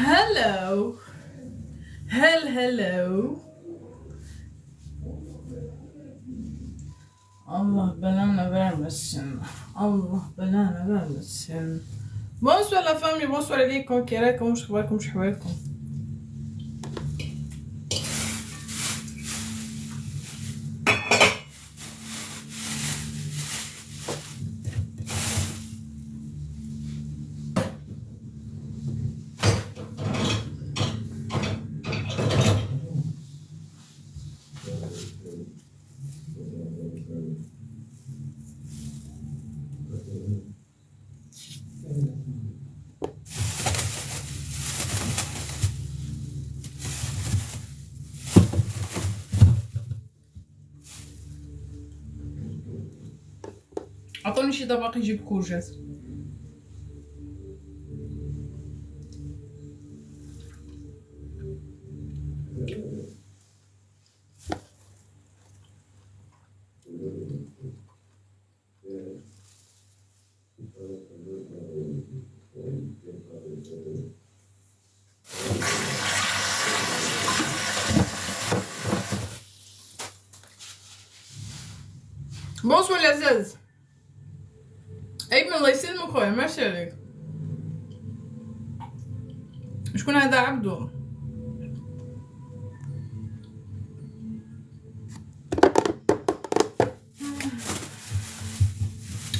هلو هلو. الله بلانا برمسن، الله بلانا برمسن. بونسوار لا فامي، بونسوار عليكم، كي راكم؟ واش اخباركم؟ واش حوالكم؟ عطوني شي طبق يجيب كوجات. بونسوار العزاز. ايمن الله يسلمك خويا، ماشي عليك. شكون هذا؟ عبدو.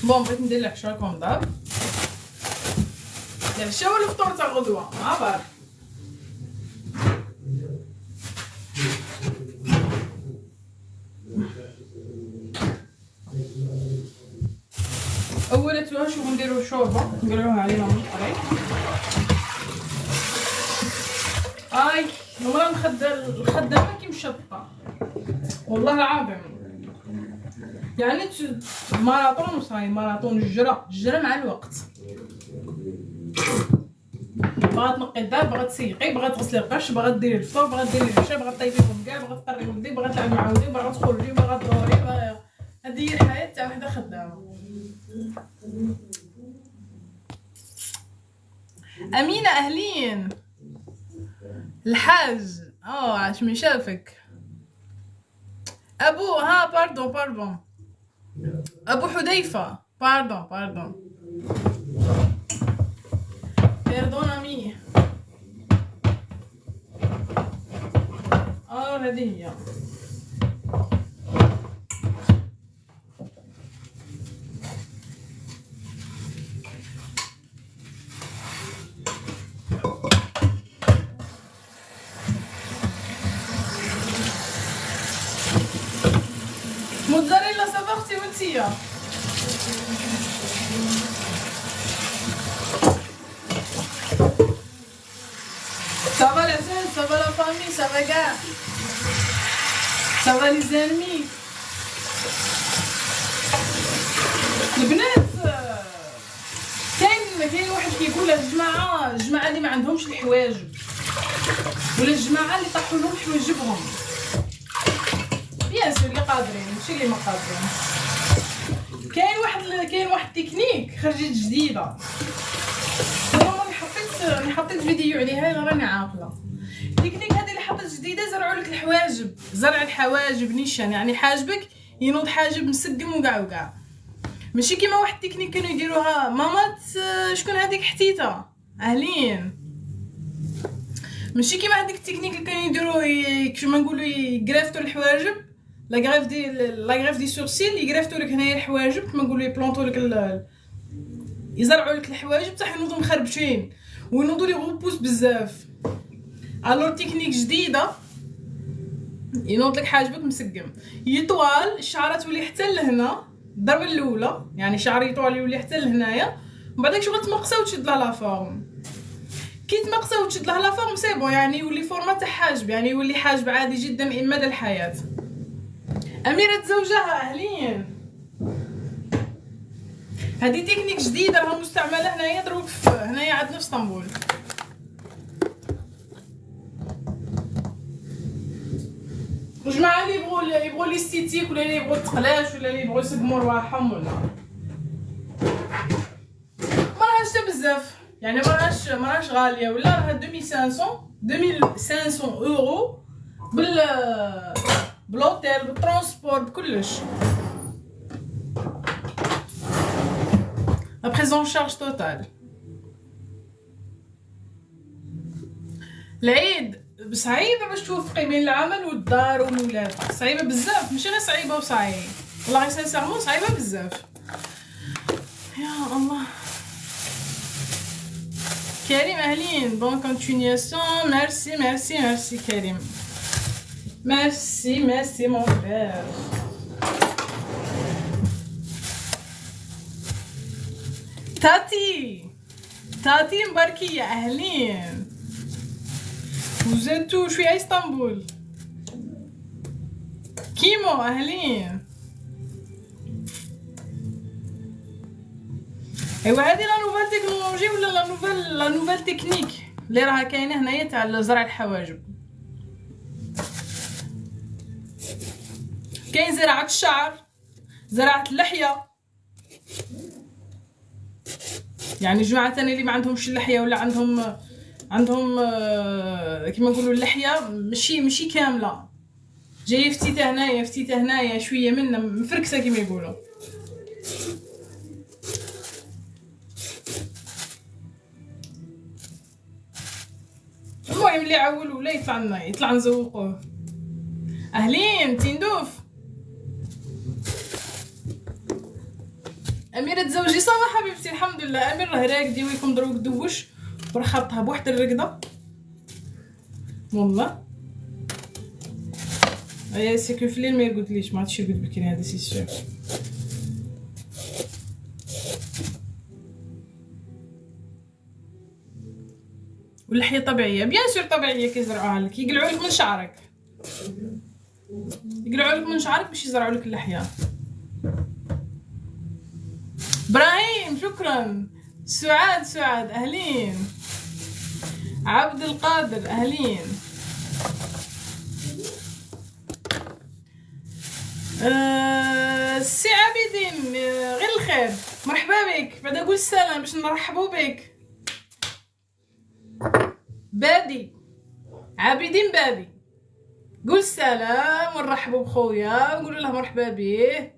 بون بغيت ندير العشاء كوم داب. العشاء ولا الفطور تاع غدوه ما بعرف. اولتها شوفو نديرو شوربه نقلعوها علينا من الطريق. اي المرا الخدامه كي مشطه والله العظيم. يعني ماراطون وصاي ماراطون الجرة مع الوقت. بغات تنقي الدار، بغات تسيقي، بغات تغسلي القش، بغات ديري الفطور، بغات ديري العشاء، بغات طيبيهم كاع، بغات تقري ولدي، بغات تلعب مع ولدي، بغات تخرجي، بغات تدوري. هذه هي الحياه تاع وحده خدامه. امينه اهلين. الحاج عاش من شافك. ابو باردون ابو حذيفه. باردون امي. هذه هي. موتزاريلا صافا اختي وانتيا؟ صافا العسل، صافا لا فامي، صافا كاع، صافا لي زانمي. البنات كاين واحد كيقول الجماعه اللي ما عندهمش الحواجب، ولا الجماعه اللي طاحوا لهم حواجبهم. بيان سور اللي قادرين ماشي اللي ما قادرين. كاين واحد تكنيك خرجت جديده. انا حطيت فيديو عليها الا راني عاقله. التكنيك هذه اللي حطيت جديده، زرعوا لك الحواجب، زرع الحواجب نيشان، يعني حاجبك ينوض حاجب مسقم وكاع. ماشي كيما واحد التكنيك كانوا يديروها مامات. شكون هذيك حتيته اهلين؟ ماشي كيما هذيك التكنيك اللي كانوا يديروا كيما نقولوا يغرفتو الحواجب، لا غريف دي سورسيل، يغرفتو لك هنايا الحواجب كما نقولوا يبلونطو لك يزرعوا لك الحواجب بصح ينوضوا مخربشين وينوضوا لي غوبوس بزاف. الو تكنيك جديده، ينوض لك حاجبك مسقم، يطوال الشعره تولي حتى لهنا الضربه الاولى، يعني شعر يطول يولي حتى لهنايا، ومن بعد شغل تمقسى وتشد لها لافورم. كي تمقسى وتشد لها لافورم سي بون، يعني يولي فورما تاع حاجب، يعني يولي حاجب عادي جدا مدى الحياه. اميره زوجها اهلين. هذه تكنيك جديده راها مستعمله هنايا دروك هنايا عندنا في اسطنبول. الجماعه اللي يبغوا لي ستيتيك، ولا اللي يبغوا التقلاش، ولا اللي يبغوا يسقموا رواحهم، ولا ما راهش بزاف. يعني مراش غاليه، ولا راها 2500 اورو بلوتيل بالترونسبور بكلش. لا بريزون شارج توتال. العيد صعيبه باش توفقي بين العمل والدار والولاد، صعيبه بزاف، ماشي غير صعيبه وصعيب، والله سانسيرمون صعيبه بزاف. يا الله. كريم اهلين بون كونتينياسيون. ميرسي ميرسي ميرسي كريم، ميرسي ميرسي مون فرير. تاتي مباركيه اهلين. وزيتو شويه اسطنبول. كيمو اهلين. ايوا هذه لا نوفال تكنولوجي ولا لا نوفال تكنيك اللي راها كاينه هنايا تاع زرع الحواجب. كاين زراعه الشعر، زراعه اللحيه، يعني جماعه ثاني اللي ما عندهمش اللحيه ولا عندهم كيما نقولوا اللحيه ماشي كامله، جايه فتيته هنايا شويه منها مفركسه كيما يقولوا. المهم اللي عول ولا يطلع نزوقوه. اهلين تندوف. اميره تزوجي صافا حبيبتي الحمد لله. امير راه راقدي ويكون دروك دوش وراه خاطها بواحد الرقده والله. ايا سيكو في الليل ما يرقدليش، ما عرفتش يرقد بكري هذا سي سير. واللحيه طبيعيه بيان سور طبيعيه كيزرعوها لك، يقلعوا لك من شعرك باش يزرعوا لك اللحيه. ابراهيم شكرا. سعاد اهلين. عبد القادر اهلين. سي عابدين غير الخير، مرحبا بك. بعد اقول السلام باش نرحبوا بك. بادي عابدين بادي، قول السلام ونرحبوا بخويا ونقول له مرحبا به.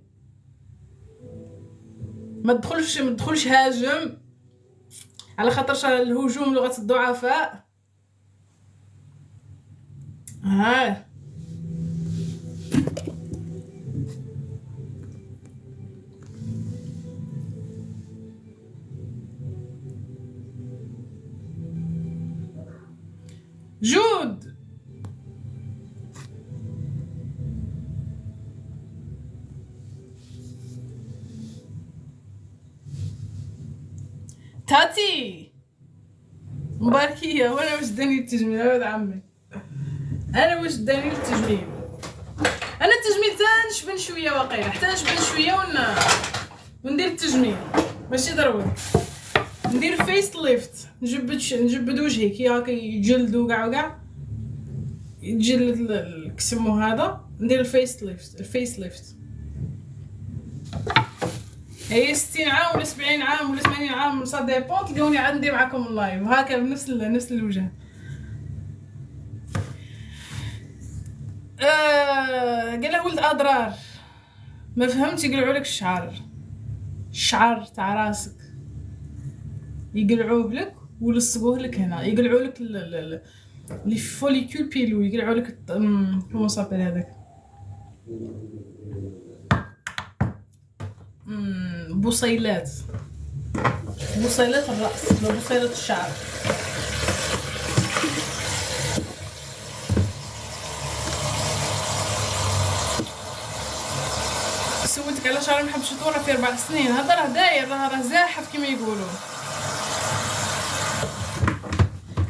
ما تدخلش هاجم، على خاطرش الهجوم لغة الضعفاء. ها جود تاتي مباركيه. وانا واش داني التجميل يا ولد عمي، انا التجميل تنشبن شويه واقيلا، حتى نشبن شويه وندير التجميل ماشي ضروري. ندير فيس ليفت، نجبد وجهي كي هكا يجلد وكاع يتجلد كسمو هذا. ندير الفيس ليفت. هي 60 عام ولا 70 عام ولا 80 عام سا ديبون، تلقاوني عاد ندير معكم اللايف وهكا بنفس الوجه. قال له ولد اضرار ما فهمت. يقلعوا لك الشعر تاع راسك، يقلعوه لك ويلصقوه لك هنا، يقلعوا لك لي فوليكول بيلو، يقلعوا لك كومون صابيل هذاك بصيلات الراس ولا بصيلات الشعر. سولتك على شعر محب شطوره في 4 سنين، هذا راه داير، راه زاحف كما يقولوا،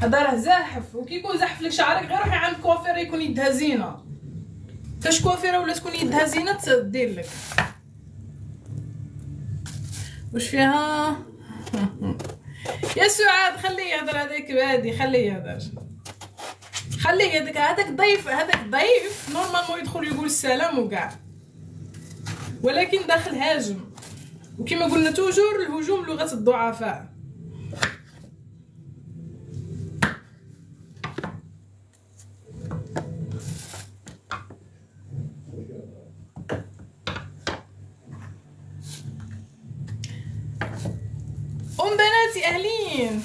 هذا راه زاحف. وكي يكون زاحف لك شعرك غير روحي عند كوافير يكون يدها زينه، كاش كوافيره ولا تكون يدها زينه تدير لك. واش فيها يا سعاد؟ خليه يهضر هذاك بادي، خليه يهضر، خليه هذاك ضيف نورمالمون يدخل يقول السلام وكاع، ولكن داخل هاجم. وكما قلنا توجور الهجوم لغة الضعفاء. حبيباتي اهلين.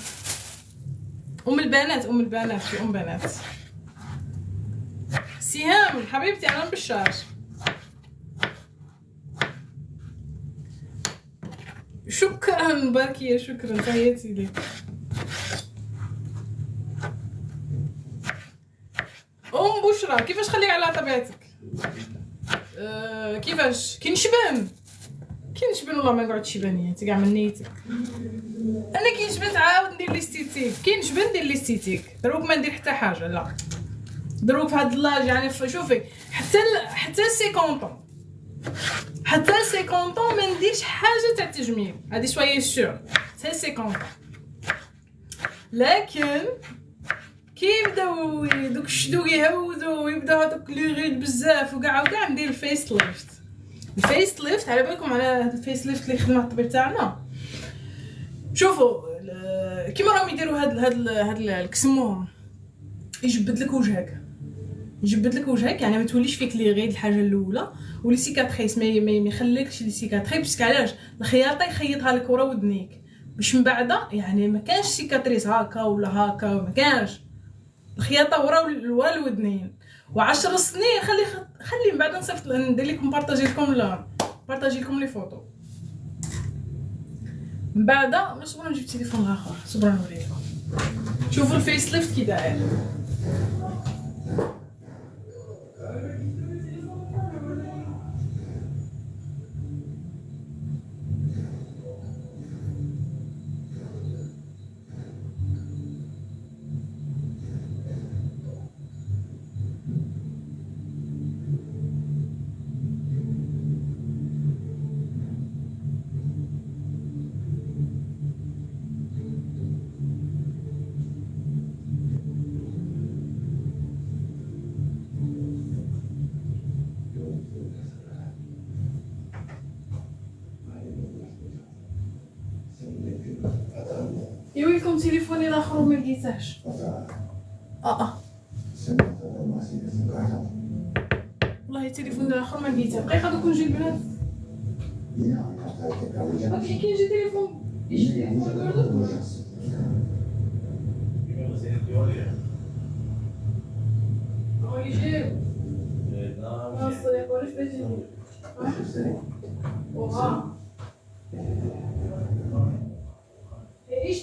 ام البنات في ام بنات. سهام حبيبتي انا بشار. شكرا باركيه، شكرا تحياتي لك. ام بشرى كيفاش خليك على طبيعتك؟ كيفاش كي نشبن والله ما نقعدش شبانيه انت كاع من نيتك. انا كي نشبن عاود ندير ليستيتيك، كي نشبن ندير ليستيتيك، دروك ما ندير حتى حاجه. لا دروك في هاد اللاج يعني شوفي حتى 50 حتى 50 ما نديرش حاجه تاع التجميل، هادي شويه سور حتى 50. لكن كي يبداو دوك الشدوق يهودو ويبداو هذوك لي غيد بزاف وكاع ندير الفيس ليفت. الفيس ليفت على بالكم على هذا الفيس ليفت اللي خدمه الطبيب تاعنا. شوفوا كيما راهم يديروا هاد كسموهم يجبد لك وجهك يعني ما توليش فيك لي غيد الحاجه الاولى، ولي سيكاتريس ما يخليكش لي سيكاتريس باسكو علاش الخياطه يخيطها لك ورا ودنيك باش من بعد يعني ما كانش سيكاتريس هكا ولا هكا، ما كانش الخياطه ورا الودنين. و10 سنين خلي من بعد نصيفط ندير لكم بارطاجي لكم لي فوتو من بعد. ما صبروا نجيب تليفون اخر، صبروا نوريكم. شوفوا الفيس ليفت كي داير. يويلكم تليفوني الاخر وما لقيتهش. والله تليفوني الاخر ما لقيته. دقيقه دوك نجي البنات. اوكي كي يجي تليفون ايش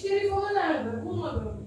تليفونه nerede bulmadım.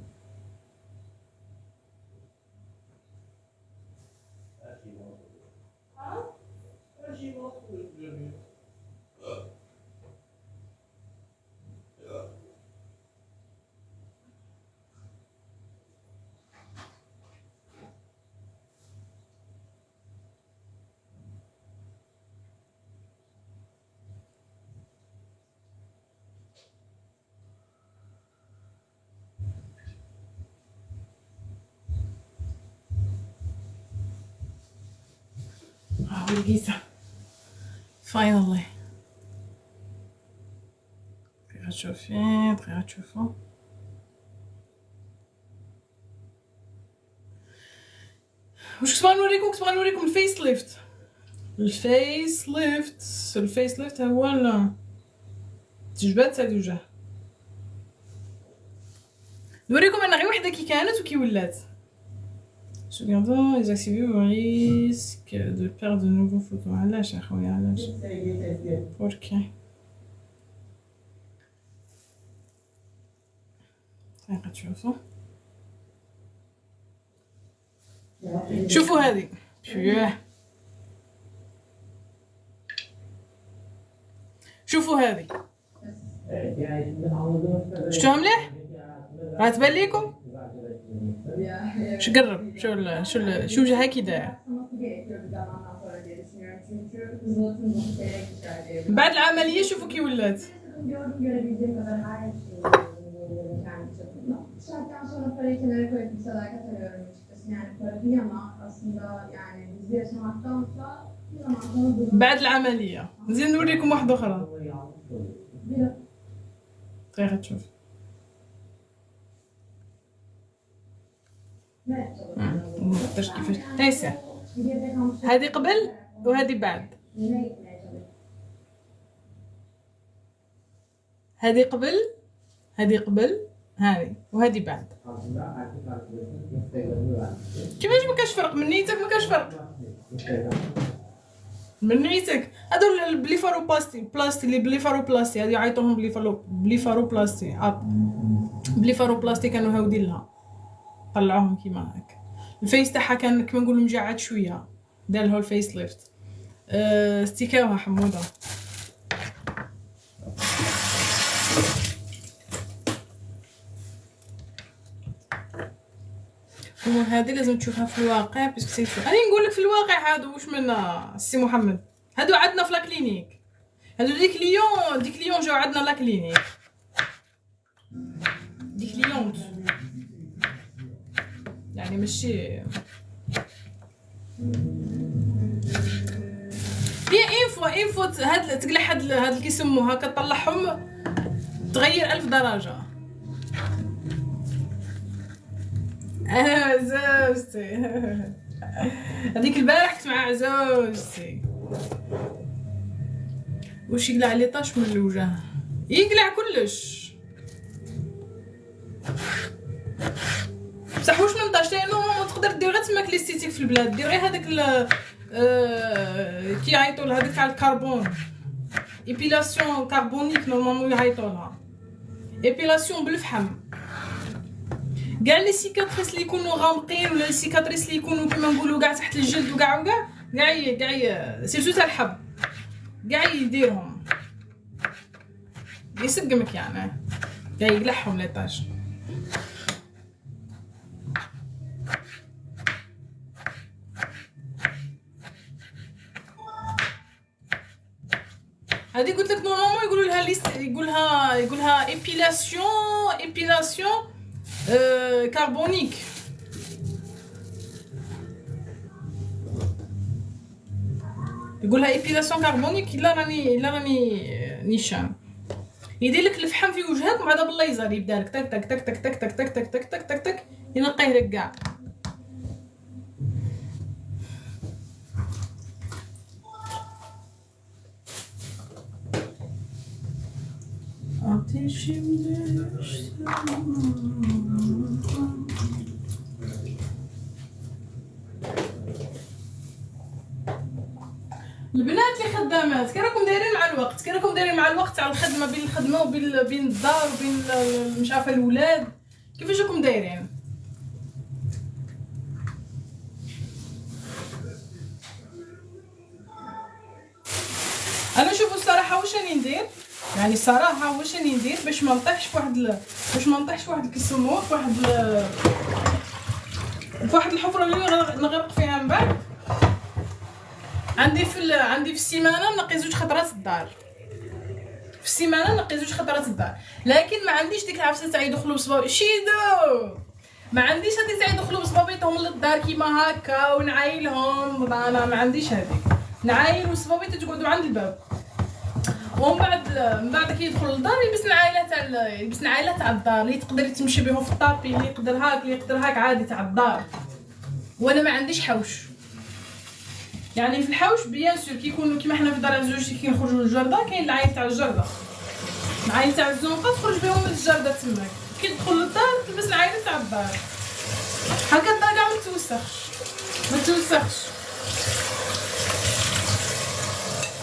لقيته فاينالي. دقيقة تشوفوا واش كنت باغا نوريكم الفيس ليفت هو التجبات تاع الوجه. نوريكم انا غير وحده كي كانت وكي ولات. Regardons les activités au risque de perdre de nouveaux photos. علاش اخويا علاش؟ بوركي هاكا شوفوا هذه شوفوا هذه شفتوها مليح؟ راه تبان ليكم؟ شو قرب شو وجهها كي داير بعد العمليه. شوفوا كي ولات. بعد العمليه نزيد نوريكم واحده اخرى. دقيقه تشوف نقدرش كيفاش تيسر. هذه قبل وهذه بعد. هذه قبل هذه قبل هذه وهذه بعد. كيفاش ما كاش فرق؟ من نيتك ما كاش فرق من نيتك. هادو بليفاروبلاستي اللي بليفاروبلاستي هادي عيطوهم بليفاروبلاستي كانوا هاودين لها طلعوهم كيما هكا. الفيس تاعها كان كيما نقولوا مجعد شويه، دار له الفيس ليفت. استيكاوها حموده. هذه لازم تشوفها في الواقع باسكو سيفو. انا نقول لك في الواقع هادو واش من السي محمد، هادو عندنا في لاكلينيك، هادو دي كليون جاو عندنا لاكلينيك، دي كليونت يعني ماشي هي انفو هاد تقلع هاد اللي كيسموها كطلعهم تغير 1000 درجه. زوجتي هذيك البارح كنت مع زوجتي واش يقلع لي طاش من الوجه، يقلع كلش بصح واش من طاش لانه تقدر دير غير تماك ليستيتيك في البلاد، دير غير هذاك كي يعيطوا لها هذيك تاع الكربون ايبيلاسيون كربونيك نورمالمون يعيطوا لها ايبيلاسيون بالفحم. كاع لي سيكاتريس اللي يكونوا غامقين ولا لي سيكاتريس اللي يكونوا كيما نقولوا كاع تحت الجلد وكاع سيرتو تاع الحب كاع يديرهم يسقمك يعني كاع يقلعهم لي طاج. هذه قلت لك نورمالمون يقولوا لها ليست، يقولها ايبيلاسيون كربونيك. يقولها ايبيلاسيون كربونيك. الا راني نيشان يدير لك الفحم في وجهك وبعدا بالليزر يبدا لك تك تك تك تك تك تك تك تك تك تك تك ينقيه لك كاع. البنات اللي خدامات كراكم دايرين مع الوقت تاع الخدمه، بين الخدمه وبين الدار وبين مش عارفه الولاد، كيفاش راكم دايرين؟ انا شوفوا الصراحه واش راني ندير، يعني الصراحه واش راني ندير باش ما نطيحش في واحد كيسموه في واحد الحفره اللي نغرق فيها من بعد. عندي في السيمانه نقي 2 خطرات الدار، لكن ما عنديش ديك العفسه تاع يدخلوا بصبابي شيدو، ما عنديش هذه تاع يدخلوا بصبابيتهم للدار كيما هكا ونعايلهم. انا ما عنديش هذيك، نعايل وصبابيتي تقعدوا عند الباب ومن بعد كي يدخل للدار يلبس نعايله تاع الدار اللي تقدري تمشي بهم في الطابي، اللي يقدر هاك عادي تاع الدار. وانا ما عنديش حوش، يعني في الحوش بيان سور كيكونوا كيما حنا في دار زوجتي كي نخرجوا للجرده كاين العايل تاع الجرده، العايل تاع الزنقه تخرج بهم للجرده تماك، كي تدخل للدار تلبس العايله تاع الدار هكا الدار كاع ما توسخش.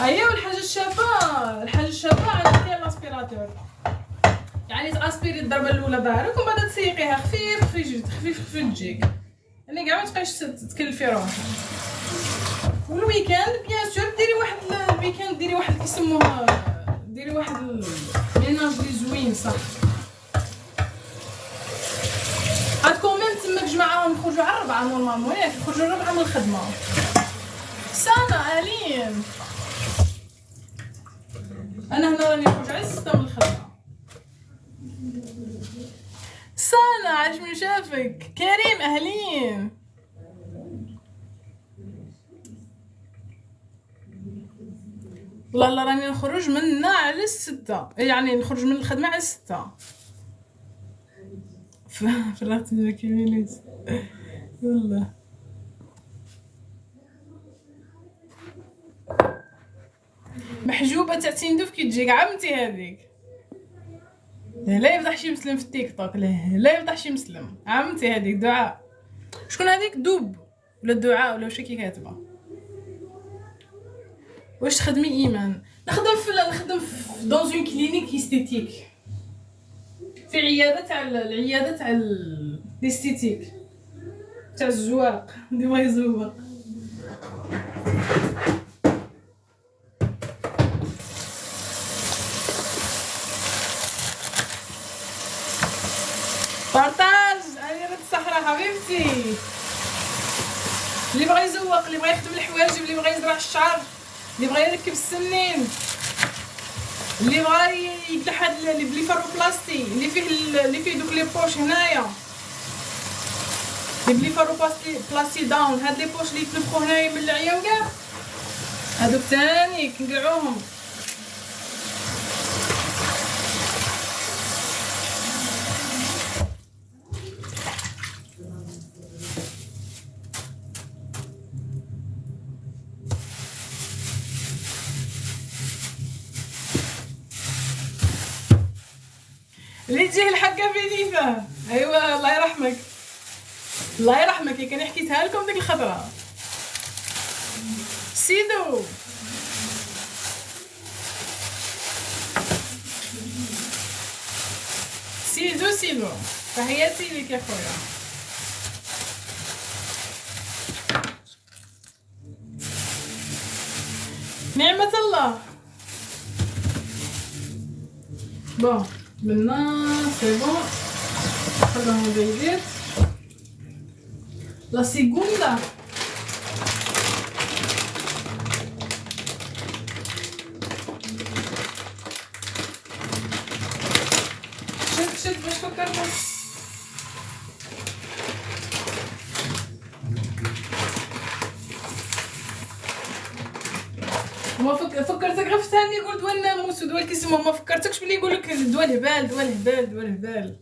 ايوا الحاجه الشابه عندك هي الاسبيراتور، يعني تاسبيري الضربه الاولى دارك ومن بعد تسيقيها خفيف تجيك، يعني كاع ما تبقايش تكلفي روحك. والويكاند بيان سور ديري واحد كيسموها ديري واحد الميناج لي زوين صح. هادكم ميم تماك جماعه نخرجوا على 4 نورمالمون، ياك نخرجوا 4 من الخدمه. سانا الين انا هنا راني نخرج على 6 من الخدمه. سانا عاش من شافك. كريم اهلين. والله راني نخرج منا على 6، يعني نخرج من الخدمه على 6. فرحت كيمينيت والله. محجوبه تاع تندوف كي تجيك عمتي هذيك. لا يفضح شي مسلم في التيك توك، لا يفضح شي مسلم. عمتي هذيك دعاء، شكون هذيك؟ دوب ولا دعاء ولا واش كي كاتبه؟ واش تخدمي ايمان؟ نخدم في دون اون كلينيك استيتيك، في العياده تاع الاستيتيك تاع الزواق اللي بغا يزوق. بارطاج اميرة الصحراء حبيبتي. اللي بغا يزوق، اللي بغا يخدم الحواجب، اللي بغا يزرع الشعر، اللي بغا يركب السنين، اللي بغا يقلح هاد لي بليفاروبلاستي اللي فيه دوك لي بوش هنايا، لي بليفاروبلاستي داون، هاد لي بوش اللي يتنفخو هنايا من العيا وكاع، هادوك تاني كنقلعوهم. اللي تجيه الحقه فينيفا، ايوا الله يرحمك، الله يرحمك. كان حكيتها لكم ديك الخطره. سيدو سيدو تحياتي لك يا خويا. نعمة الله. بون maintenant c'est bon. خلوهم بعيدين. La segunda. شد باش فكرت. ما فكرتك غير في ثاني يقول دواء الناموس ودواء الكيسمو، ما فكرتكش بلي يقول لك دواء الهبال.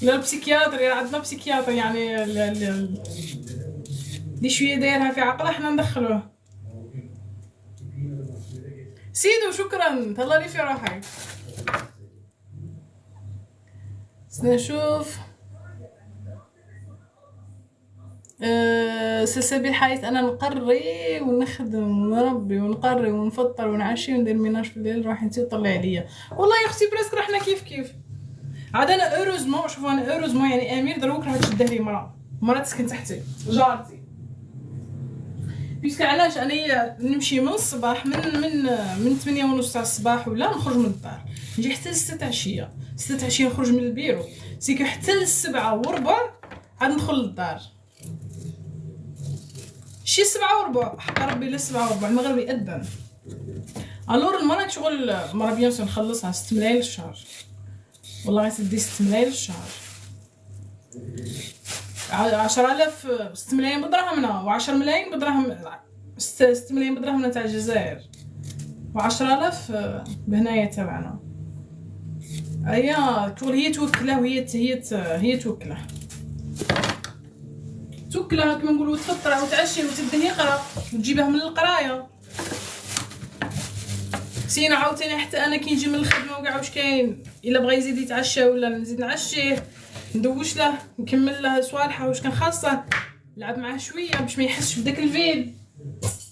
لا البسيكياتر، عندنا بسيكياتر يعني اللي شويه دايرها في عقله حنا ندخلوه. سيدو شكرا، تهلا في روحك. نشوف سلسبيل حيث انا نقري ونخدم ونربي ونقري ونفطر ونعشي وندير ميناج في الليل، راح انتي طلعي عليا. والله يا اختي براسك رحنا كيف عاد. انا اوروزمون، شوفوا انا اوروزمون يعني امير دروك راه تشده لي مرا تسكن تحتي جارتي، بيسك علاش انايا نمشي من الصباح من 8:30 تاع الصباح ولا نخرج من الدار، نجي حتى ل6 عشيه، 6 عشيه نخرج من البيرو، سيكو حتى ل7:15 عاد ندخل للدار. شي 7:15 حق ربي، ل7:15 المغرب يأذن. الور المرا شغل المرا بيان سور نخلصها 6 ملايين للشهر، والله غير تدي 6 ملايين للشهر، 10,000 6 ملايين بدراهمنا و10 ملايين بدراهم، 6 ملايين بدراهمنا تاع الجزائر و10,000 بهنايا تاعنا. ايا شغل هي توكله وهي توكله كما نقولوا، تفطر وتعشي وتديه يقرا وتجيبه من القرايه. سينا عاوتاني حتى انا كي نجي من الخدمه وكاع واش كاين، الا بغى يزيد يتعشى ولا نزيد نعشيه، ندوش له نكمل له صوالحه واش كان خاصه، نلعب معاه شويه باش ما يحسش بداك الفيد.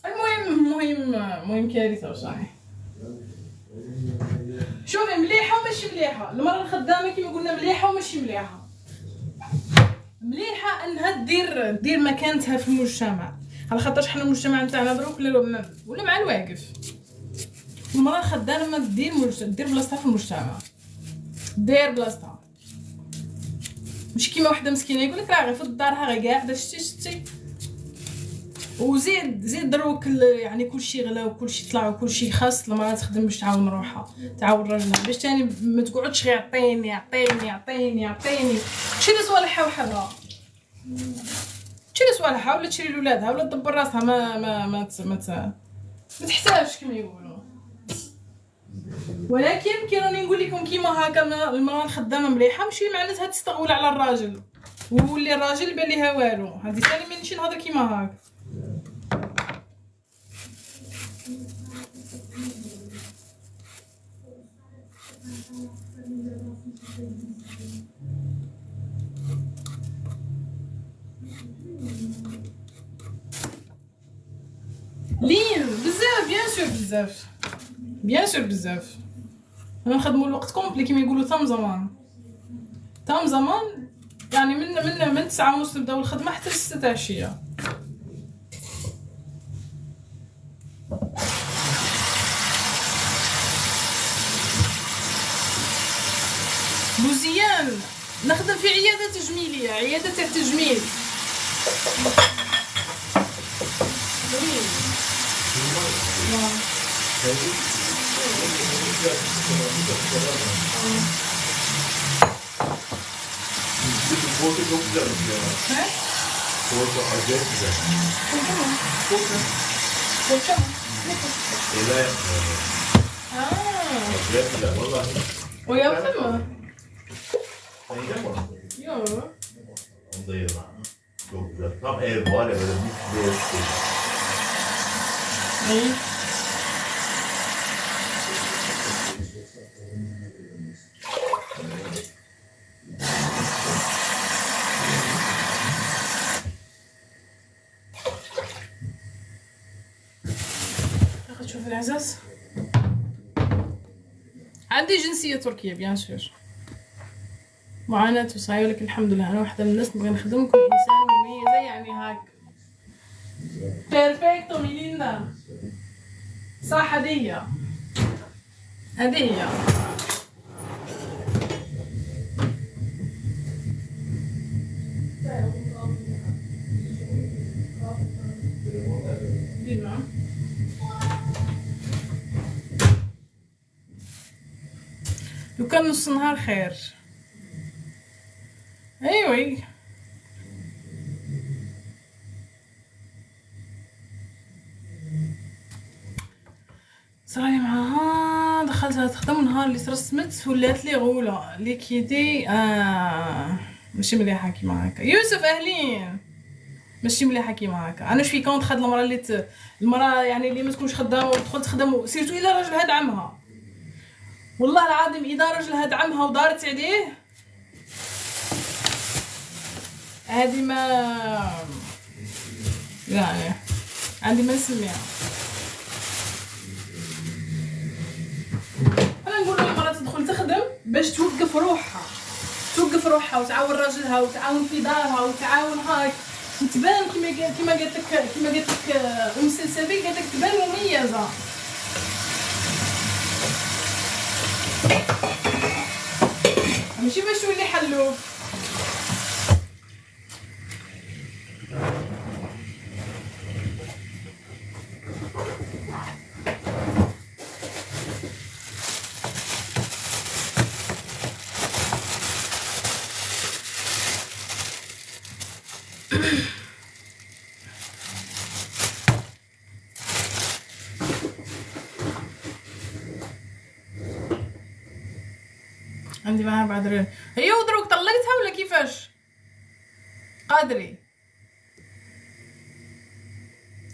المهم كارثه وصاحي. شوفي مليحه وماشي مليحه المراه الخدامه، كيما قلنا مليحه وماشي مليحه. مليحه انها دير مكانتها في المجتمع، على خاطرش حنا المجتمع نتاعنا دروك ولا مع الواقف. المراه الخدامه دير بلاصتها في المجتمع، دير بلاصتها، مش كيما وحده مسكينه يقول لك راه غير في الدار ها غير قاعده شتي. وزيد دروك يعني كلشي غلا وكلشي طلع وكلشي خاص المراه تخدم باش تعاون روحها تعاون راجلها، باش تاني ما تقعدش غير عطيني تشري صوالحها وحدها، تشري صوالحها ولا تشري لولادها ولا تدبر راسها، ما تحتاجش كما يقولوا. ولكن كي راني نقول لكم كيما هكا المراه الخدامه مليحه، ماشي معناتها تستغول على الراجل وولي الراجل يبان ليها والو. هذه ثاني مانيش نهضر كيما هكا. لين بزاف بيان سور بزاف بيان سور بزاف. نخدموا الوقت كومبلي كيما يقولوا تام زمان تام زمان، يعني من 9:30 نبداو الخدمه حتى ل 6 العشيه. بوزيان نخدم في عياده تجميليه، عياده تاع التجميل. Poğaça çok güzelmiş ya. He? Poğaça acayip güzel. Poğaça mı? Poğaça. Poğaça mı? Ne Ela yapmıyor. Aa, Acayip güzel vallahi. o yaptı mı? Sen yiyecek misin? Yok. Onu da yerim. Çok güzel. Tam ev var ya böyle bir ev şey. İyi. تشوف العزاز عندي جنسية تركية بيان سور. معاناة وصاير لك الحمد لله أنا واحدة من الناس نبغي نخدم كل إنسان مميزة يعني هاك. بيرفكتو ميليندا صح هدية هدية. لو كان نص نهار خير. ايوه صرالي معاها دخلتها تخدم نهار اللي ترسمت ولات لي غوله اللي كيدي ماشي مليحه كيما هكا. يوسف اهلين ماشي مليحه كيما هكا. انا شوي كونت خد المراه اللي المراه يعني اللي ما تكونش خدامه وتدخل تخدم سيرتو الا راجلها دعمها. والله العظيم اذا راجلها دعمها ودارت عليه هذه ما يعني عندي ما نسميها. انا نقول المراه تدخل تخدم باش توقف روحها وتعاون راجلها وتعاون في دارها وتعاون هاك وتبان كيما قالت لك ام سلسبيل قالت لك تبان مميزه. ماشي باش تولي حلوف. عندي معاها بعد هي ودروك طلقتها ولا كيفاش؟ قادري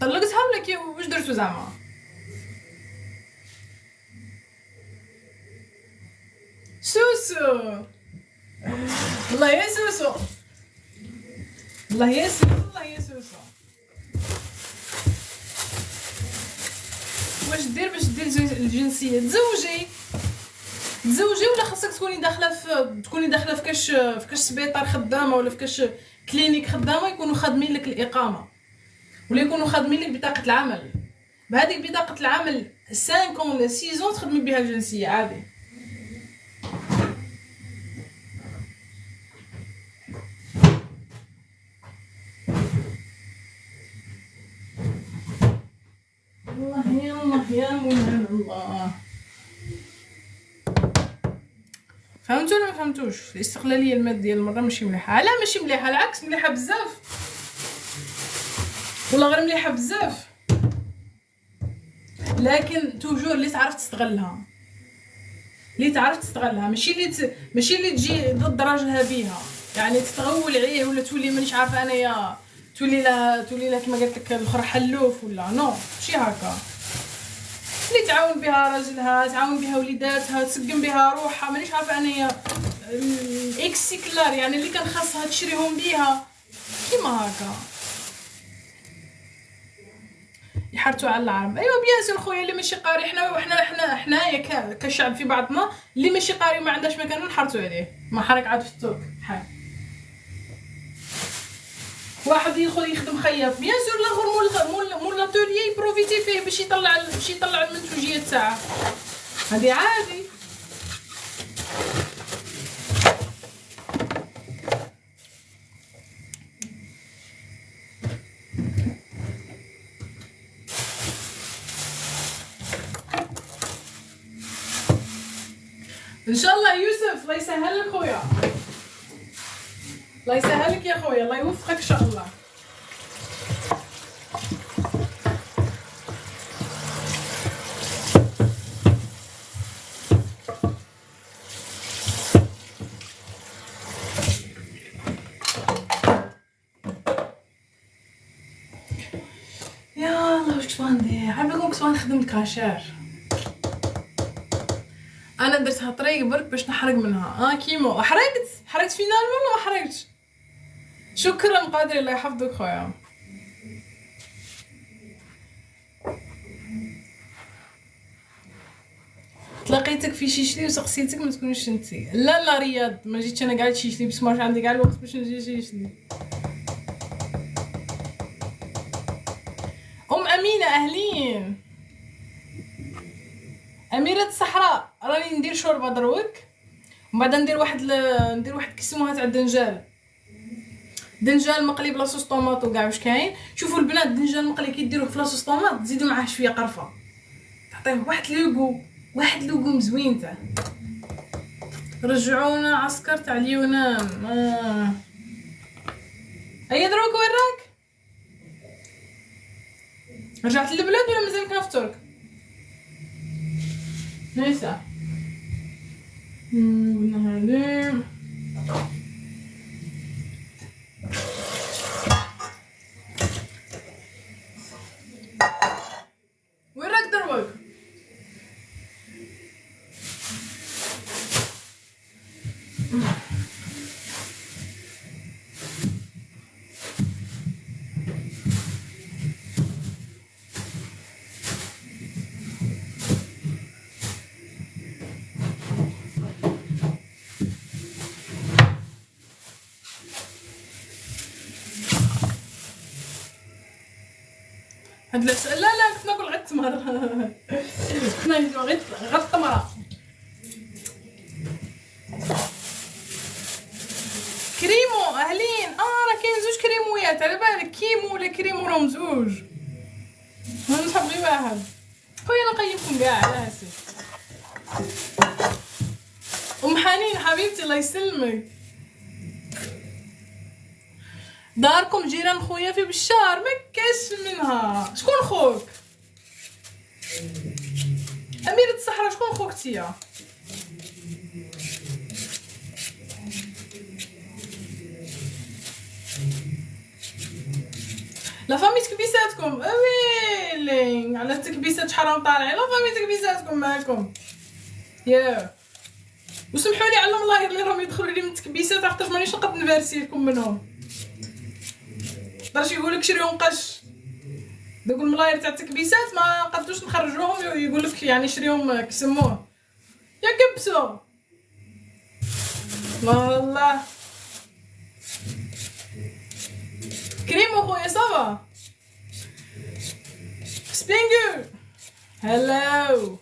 طلقتها ولا كيف واش درتو زعما؟ سوسو والله يا سوسو والله يا سوسو والله يا سوسو واش دير باش دير الجنسيه؟ تزوجي ولا خاصك تكوني داخله في كاش سبيطار خدامه ولا في كاش كلينيك خدامه يكونوا خادمين لك الاقامه ولا يكونوا خادمين لك بطاقه العمل. بهذيك بطاقه العمل 5 ولا 6 تخدمي بها الجنسيه عادي. الله يا الله يا مولانا الله. فهمتوا ولا ما فهمتوش؟ الاستقلاليه الماديه المره ماشي مليحه. لا ماشي مليحه العكس مليحه بزاف والله غير مليحه بزاف لكن توجور اللي تعرف تستغلها ماشي اللي تجي ضد راجلها بيها يعني تتغول عليه ولا تولي مانيش عارفه انايا تولي لها كيما قالت لك الاخرى حلوف ولا نو ماشي هكا. اللي تعاون بها راجلها، تعاون بها وليداتها، تسقم بها روحها، مانيش عارفه انايا الاكسيكلار يعني اللي كان خاصها تشريهم بيها كيما هكا يحرتوا على العرب. ايوا بيان سور خويا اللي ماشي قاري، حنايا كشعب في بعضنا اللي ماشي قاري وما عندهاش مكان نحرتوا عليه. ما حرك عاد في الترك حال واحد يدخل يخدم خياط بيان سور الاخر مول لاتوليي يبروفيتي فيه باش يطلع المنتوجيه تاعه، هذه عادي. ان شاء الله يوسف الله يسهل لك خويا، الله يسهل لك يا خويا، الله يوفقك ان شاء الله. يا الله واش كنت غندير؟ عافاكم كنت غنخدم الكاشير، انا درتها طريق برك باش نحرق منها. كيمو حرقت فينالمون ولا ما حرقتش؟ شكرا قادر الله يحفظك خويا. تلاقيتك في شيشلي وسقسيتك ما تكونش انتي. لا رياض ما جيتش انا قاعد شيشلي بس ما عندي كاع الوقت باش نجي شيشلي. امينه اهلين. اميره الصحراء راني ندير شوربه دروك ومن بعد ندير واحد كيسموها تاع دنجال مقلي بلا صوص طوماط وكاع واش كاين. شوفوا البنات الدنجال المقلي كيديروه في لاصوص طوماط تزيدوا معاه شويه قرفه تعطيه واحد لوغو زوين تاع. رجعونا عسكر تاع اليونان. هيا دروك وين راك؟ رجعت للبلاد ولا مازال كنا في ترك؟ نيسا هذه وين راك دروك؟ هاد العسل لا كنت ناكل غير التمر. كنا نديرو غير التمره. كريمو اهلين. راه كاين زوج كريمويات على بالك كيمو ولا كريمو راهم زوج. انا نحب غير واحد خويا نقيمكم كاع على هاسي. ام حنين حبيبتي الله يسلمك. داركم جيران خويا في بشار ما كاش منها. شكون خوك؟ اميره الصحراء شكون خوك تيا؟ لا فامي تكبيساتكم اويلي على التكبيسات حرام طالعين. لا فامي تكبيساتكم معكم يا وسمحوا لي علم الله اللي راهم يدخلوا لي من التكبيسات حتى مانيش نقد نفارسي لكم منهم. باش يقولك شريهم قش دوك الملاير تاع التكبيسات ما قدوش نخرجوهم يقولك يعني شريهم كسموه يا كبسو والله. كريمو خويا صافا سبينغو هلو.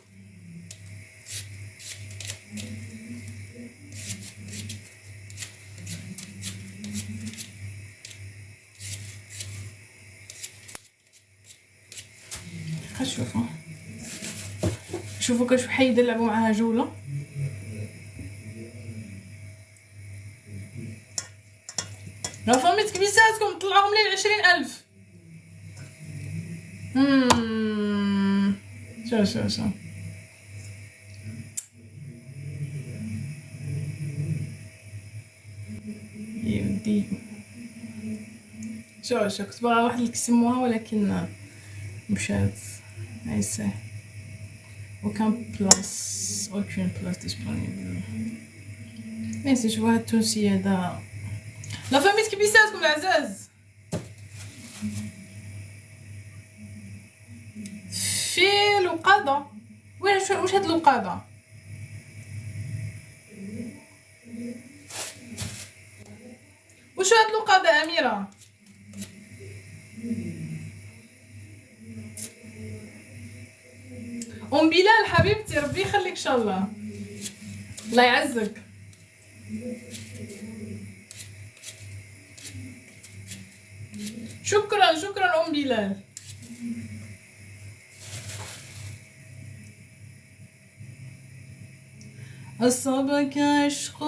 شوفوا كاش وحيد يلعبوا معاها جوله. لا فامي تكبيساتكم طلعوهم لي 20,000. شو يودي شو كنت باغا واحد اللي كيسموها ولكن مشات عيسى. aucune place disponible. ماشي شوفوا هاد التونسي هذا لا فاميت كيبيساتكم العزاز في الوقاده. واش هاد الوقاده؟ واش هاد الوقاده اميره؟ ام بلال حبيبتي ربي يخليك ان شاء الله، الله يعزك. شكرا ام بلال. أصابك عشق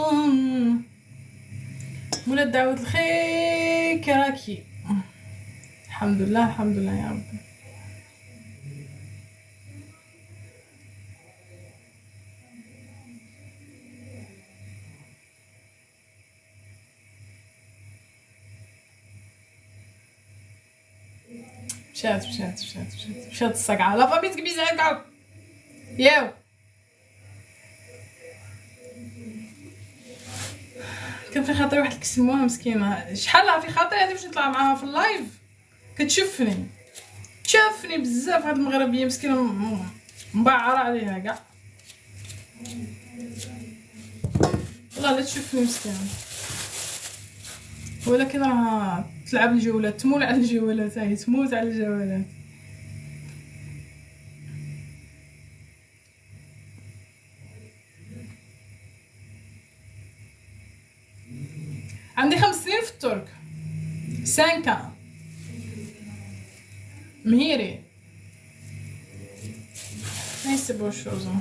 مولا دعوة الخير كراكي. الحمد لله يا ربي. مشات الصقعة لا فابيتك بيزعلك ياو. كان في خاطري واحد كسموها مسكينه، شحال لها في خاطري هادي باش نطلع معاها في اللايف، كتشوفني بزاف هاد المغربيه مسكينه مبعره عليها كاع، والله لا تشوفني مسكينه، ولكن راها تلعب الجولات، تمول على الجولات، هي تموت على الجولات. عندي 5 سنين في الترك، 5 مهيري نيسي بوشوزو.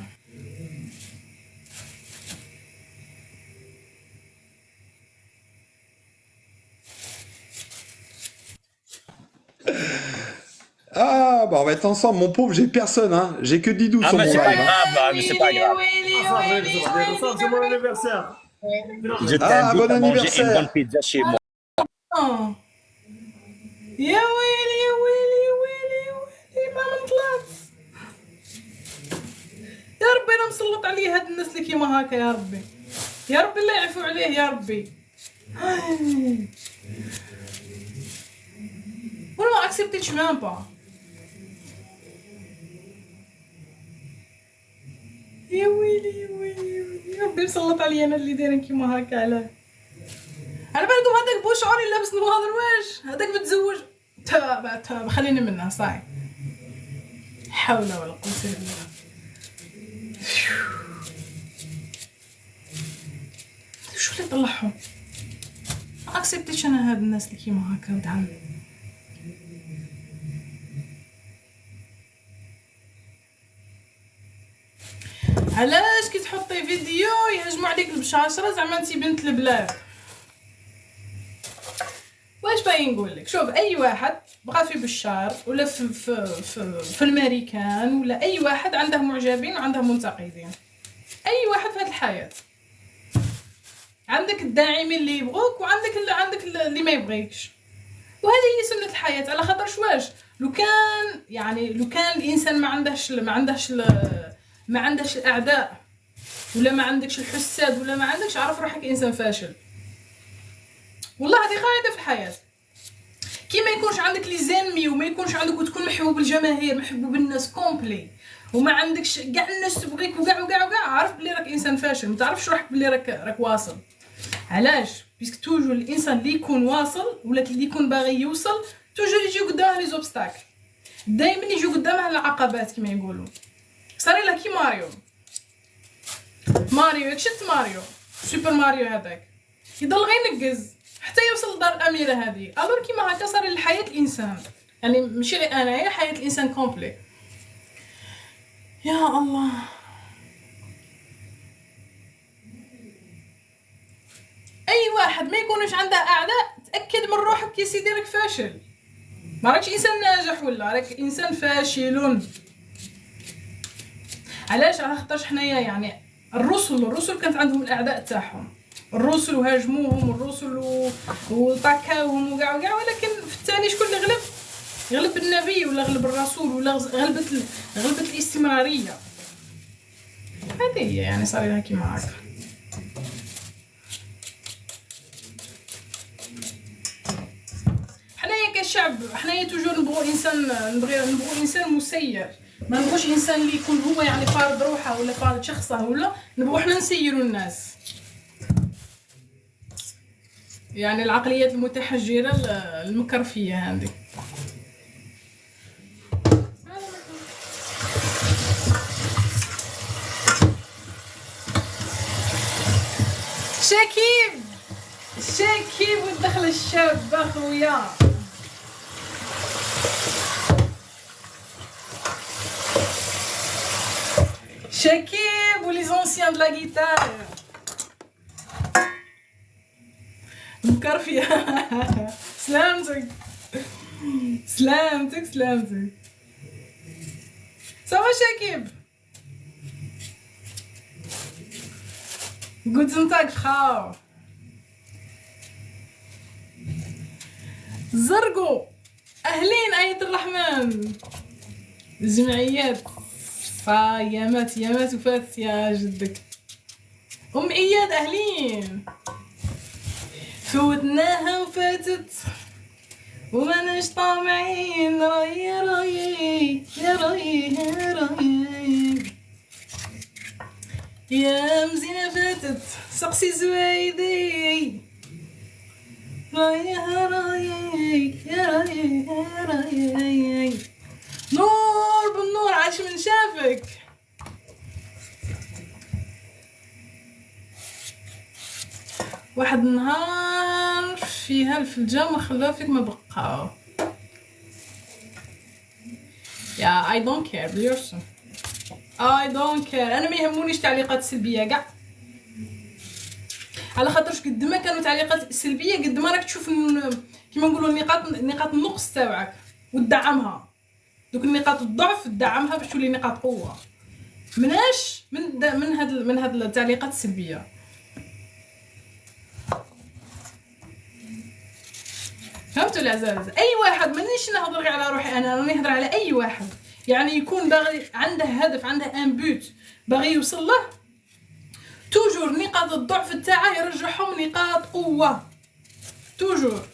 Ah, bah on va être ensemble, mon pauvre, j'ai personne, hein. J'ai que Didou sur mon mais c'est live. pas Hein. grave, mais c'est pas grave. C'est mon anniversaire. Je Ah, bon t'invite à manger une anniversaire. bonne pizza chez moi. يا ويلي ما من طلعت. يا ربي انا مسلط عليه هاد الناس اللي كيما هكا، يا ربي الله يعفو عليه يا ربي. ولا ما اكسبتيش مام با. يا ويلي يا ربي مسلط عليا انا اللي دايرين كيما هكا. على بالكم هذاك بوشعري لابس نواضر واش هذاك متزوج تابع خليني منها صاي. حول ولا قوه الا بالله. شو اللي طلعهم؟ ما اكسبتيش انا هاد الناس اللي كيما هكا ودعم. علاش كي تحطي فيديو يهجموا عليك البشاشره زعما انتي بنت البلاد؟ واش باغي نقول لك؟ شوف اي واحد بغى في بشار ولا في الامريكان ولا اي واحد عنده معجبين وعنده منتقدين، اي واحد في هذه الحياه عندك الداعمين اللي يبغوك وعندك اللي ما يبغيكش، وهذه هي سنه الحياه. على خاطرش واش لو كان الانسان ما عندهش الاعداء ولا ما عندكش الحساد ولا ما عندكش، عرف روحك انسان فاشل. والله هذه قاعده في الحياه، كي ما يكونش عندك لي زانمي وما يكونش عندك وتكون محبوب الجماهير محبوب الناس كومبلي وما عندكش كاع الناس تبغيك وكاع عارف بلي راك انسان فاشل، ما تعرفش روحك بلي راك واصل. علاش؟ بيسك توجور الانسان اللي يكون واصل ولا اللي يكون باغي يوصل توجور يجي قدامه لي زوبستاكل، دائما يجي قدامه العقبات كما يقولوا. صار لها كي ماريو شفت ماريو سوبر ماريو هذاك يضل غير ينقز حتى يوصل لدار الاميره هذه. الور كيما هكا صار لحياه الانسان، يعني ماشي غير انايا، حياه الانسان كومبلي. يا الله اي واحد ما يكونش عنده اعداء تاكد من روحك يا سيدي راك فاشل، ما راكش انسان ناجح ولا راك انسان فاشل. علاش؟ على خاطرش حنايا يعني الرسل كانت عندهم الاعداء تاعهم، الرسل وهاجموهم الرسل وطاكاوهم وكاع ولكن في الثاني شكون اللي غلب النبي ولا غلب الرسول ولا غلبت الاستمراريه. هذه هي يعني صريحة كيما هكا. حنايا كشعب حنايا توجور نبغوا انسان مسير، ما نبغوش انسان اللي يكون هو يعني فارض روحه ولا فارض شخصه، ولا نبغوا حنا نسيروا الناس. يعني العقليات المتحجره المكرفيه هذه. شاكيب ودخل الشاب اخويا. شاكيب ولي زونسيان دو لا غيتار مكرفيه. سلامتك سلامتك سلامتك. صافا شاكيب Guten Tag Frau. زرقو اهلين اية الرحمن. الجمعيات يامات يامات وفات يا جدك. ام اياد اهلين. فوتناها وفاتت وماناش طامعين. راي راي يا راي يا راي يا مزينة فاتت. سقسي زويدي. راي راي يا راي يا راي. نور بالنور عاش من شافك. واحد النهار فيها الفلجة ما خلاو فيك ما بقاو. يا I don't care بليرسون. I don't care. انا ما يهمونيش التعليقات السلبيه كاع، على خاطرش قد ما كانوا تعليقات سلبيه قد ما راك تشوف كيما نقولوا نقاط النقص تاعك وتدعمها. دوك النقاط الضعف تدعمها باش تولي نقاط قوه. مناش من هاد التعليقات السلبيه. فهمتوا العزاز؟ اي واحد مانيش نهضر غير على روحي، انا راني نهضر على اي واحد يعني يكون باغي عنده هدف، عنده ان بوت باغي يوصل له، توجور نقاط الضعف تاعه يرجعهم نقاط قوه. توجور،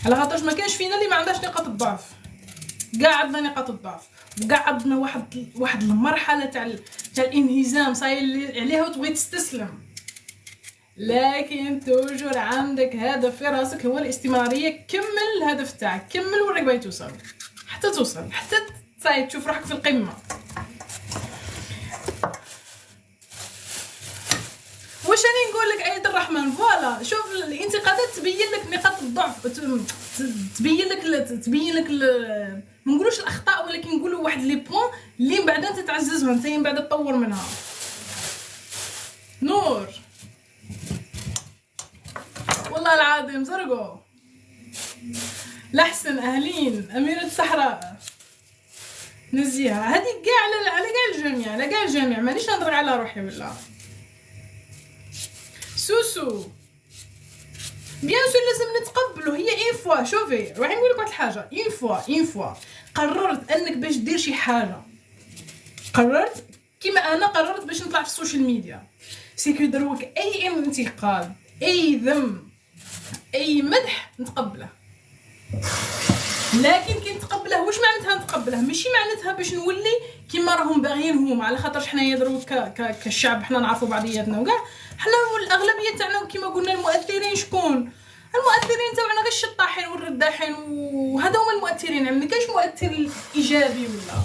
على خاطرش ما كانش فينا اللي ما عندهاش نقاط الضعف. كاع عندنا نقاط الضعف، وكاع عندنا واحد المرحله تاع الانهزام صاير عليها وتبغي تستسلم. لكن توجور عندك هدف في راسك هو الاستمراريه. كمل الهدف تاعك، كمل وراك باغي توصل حتى توصل، حتى تصايد تشوف روحك في القمه. واش راني نقول لك اية الرحمن؟ فوالا شوف الانتقادات تبين لك نقاط الضعف، تبين لك ما نقولوش الاخطاء ولكن نقولوا واحد لي بوين اللي من بعد انت تعززهم، انت من بعد تطور منها. نور والله العظيم زرقو لحسن اهلين. اميرة الصحراء نزيها. هذه كاع على كاع الجميع، على كاع الجميع، مانيش نهضر على روحي ولا. سوسو بيان سور لازم نتقبلوا. هي اون فوا شوفي راح نقول لك واحد الحاجه، اون فوا قررت انك باش دير شي حاجه، قررت كيما انا قررت باش نطلع في السوشيال ميديا، سيكو دروك اي انتقاد اي ذم اي مدح نتقبله. لكن كي نتقبله واش معناتها نتقبله؟ ماشي معناتها باش نولي كيما راهم باغيين هما، على خاطرش حنايا دروك كالشعب حنا نعرفوا بعضياتنا وكاع. حنا الاغلبيه تاعنا كيما قلنا المؤثرين شكون؟ المؤثرين تاعنا غير الشطاحين والرداحين، وهذا هما المؤثرين. يعني ما كاينش مؤثر ايجابي ولا.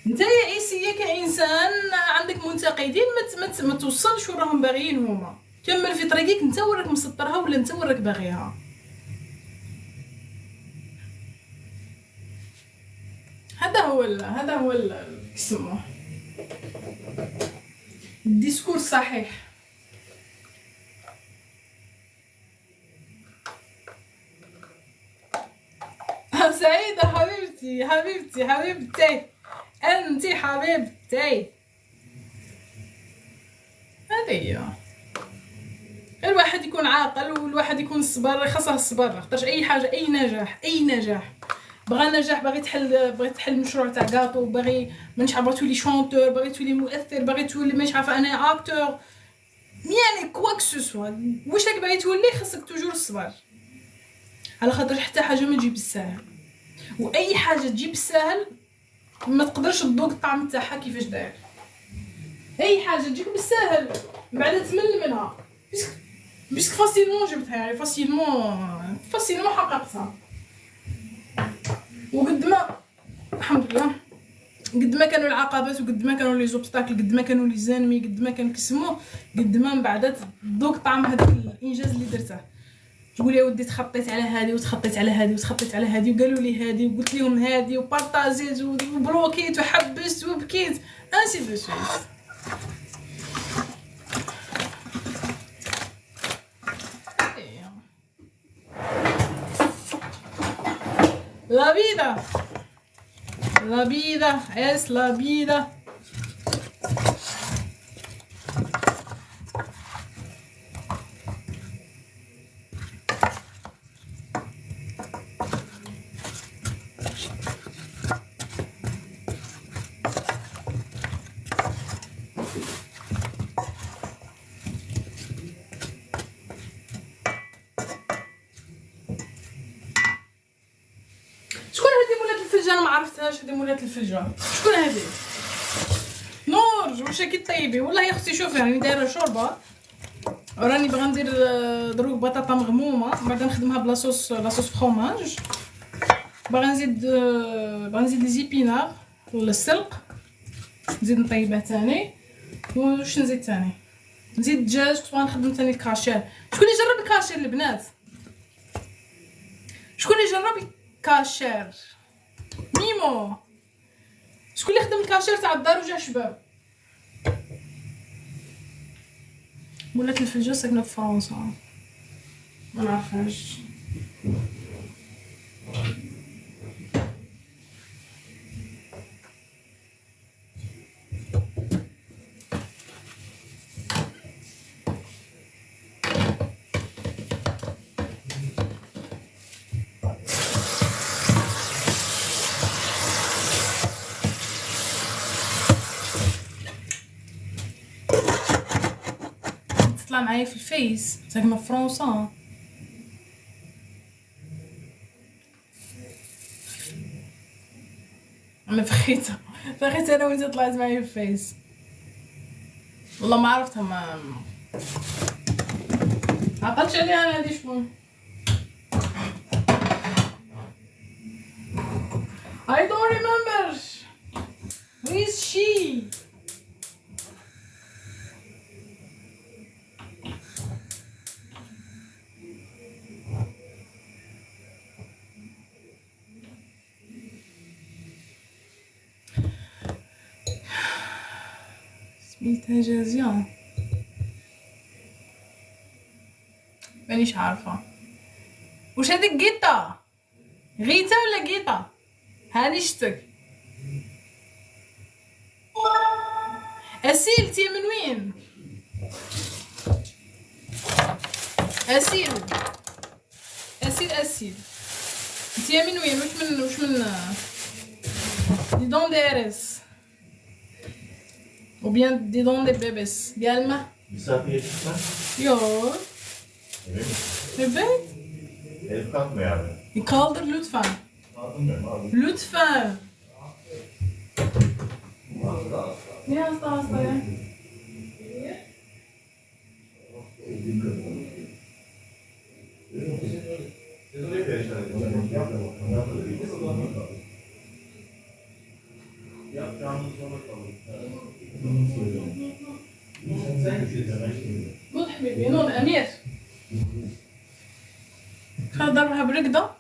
نتايا ايسيه كانسان عندك منتقدين ما توصلش وراهم باغيين هما. كمل في طريقك انت وراك مسطرها ولا انت وراك باغيها. هذا هو يسموه الديسكور الصحيح. سعيدة حبيبتي حبيبتي حبيبتي انتي حبيبتي. هذه هي. الواحد يكون عاقل والواحد يكون صبر، خاصه الصبر. خاطرش اي حاجه اي نجاح بغى نجاح، باغي تحل مشروع تاع كاطو، باغي مانيش عارفه تولي شونتور، باغي تولي مؤثر، باغي تولي مانيش عارفه انا اكتور، يعني كوا كسوسوا واش راك باغي تولي، خاصك توجور الصبر، على خاطر حتى حاجه ما تجي بالساهل، واي حاجه تجي بالساهل ما تقدرش تذوق الطعم تاعها كيفاش داير. اي حاجه تجيك بالساهل بعد تمل منها، بيسك فاسيلمون جبتها، يعني فاسيلمون حققتها. وقد ما الحمد لله، قد ما كانوا العقبات وقد ما كانوا لي زوبستاكل، قد ما كانوا لي زانمي، قد ما كان كسموه، قد ما من بعد تذوق طعم هذاك الانجاز اللي درته. تقول يا ودي تخطيت على هذه وتخطيت على هذه وتخطيت على هذه وقالوا لي هذه وقلت لهم هذه وبارطاجيت وبلوكيت وحبست وبكيت انسي دو سويت. La vida es la vida. انا ما عرفتهاش هذه مولات الفلجه. شكون هذه؟ نور واش راكي طيبي؟ والله يا اختي شوفي راني دايره شوربه وراني باغا ندير دروك بطاطا مغمومه بعدا نخدمها بلا صوص فروماج. باغا نزيد لي زيبينار السلق، نزيد نطيبها ثاني. واش نزيد ثاني؟ نزيد دجاج، باغا نخدم ثاني الكاشير. شكون اللي جرب الكاشير البنات؟ شكون اللي جرب الكاشير؟ ميمو شكون اللي خدم الكاشير تاع الدار وجا شباب؟ مولات الفلجه ساكنه في فرنسا، ما نعرفهاش. تطلع معايا في الفيس ساكنه في فرنسا. انا بخيت انا وانت طلعت معايا في الفيس، والله ما عرفتها، ما عقلتش عليها انا. هادي شكون؟ I don't remember who is she. سميتها جازيان، مانيش عارفه واش هذيك. غيتا ولا غيتا؟ هاني شتك. اسيل تي من وين؟ اسيل تي من وين؟ واش من دي دون ديرس ou bien des dons de bébés gelme. Misafir çıkma. Yok. Evet. Evet. El kalkma yani. Kaldır lütfen. Kaldım ben abi. Lütfen. Ne hasta ya? قول حبيبي نون امير خل ضربها برقدة.